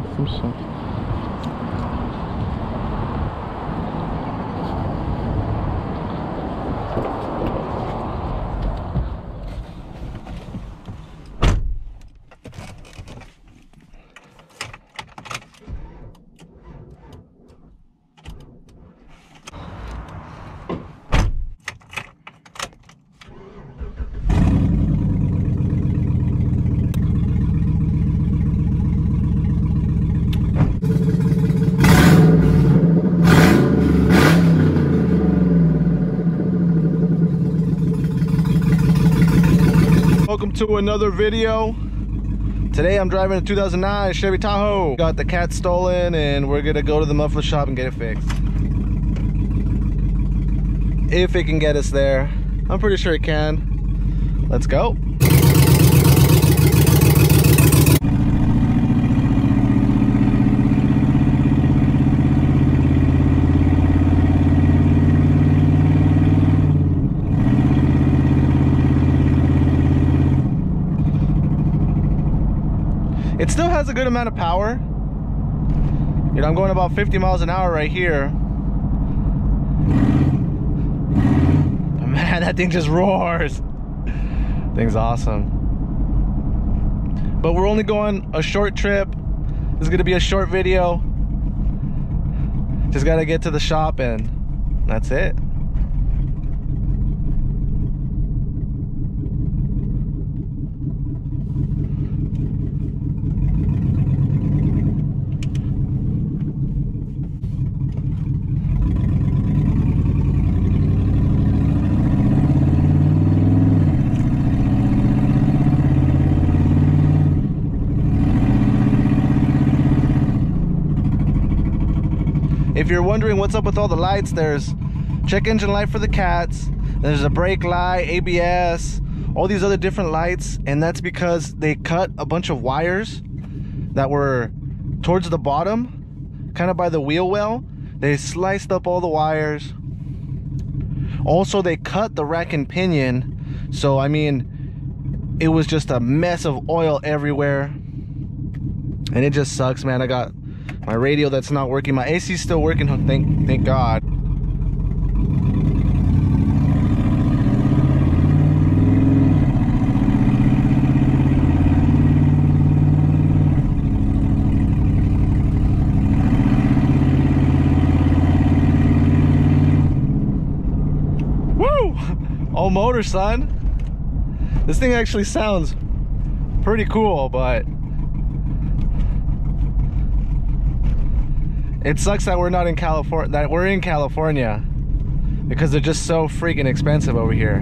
Fuso. Welcome to another video. Today I'm driving a 2009 Chevy Tahoe. Got the cat stolen and we're gonna go to the muffler shop and get it fixed. If it can get us there. I'm pretty sure it can. Let's go. It still has a good amount of power. You know, I'm going about 50 miles an hour right here. But man, that thing just roars. Thing's awesome. But we're only going a short trip. This is gonna be a short video. Just gotta get to the shop and that's it. If you're wondering what's up with all the lights, there's check engine light for the cats, there's a brake light, ABS, all these other different lights, and that's because they cut a bunch of wires that were towards the bottom, kind of by the wheel well. They sliced up all the wires. Also, they cut the rack and pinion, so I mean, it was just a mess of oil everywhere, and it just sucks, man. I got my radio that's not working. My AC's still working, thank God. Woo! All motor, son. This thing actually sounds pretty cool, but it sucks that we're not in California, that we're in California, because they're just so freaking expensive over here.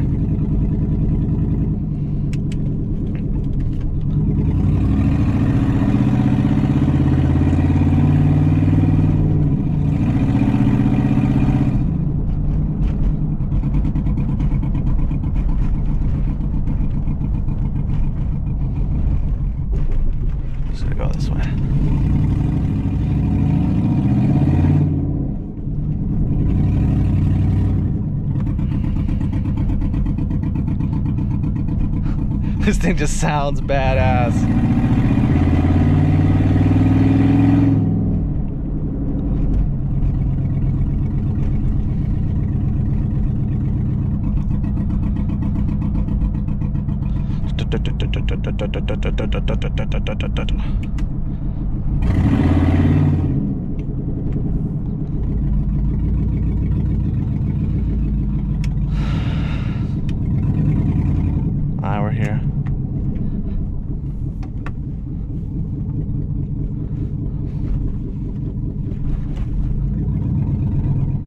Just gonna go this way. This thing just sounds badass.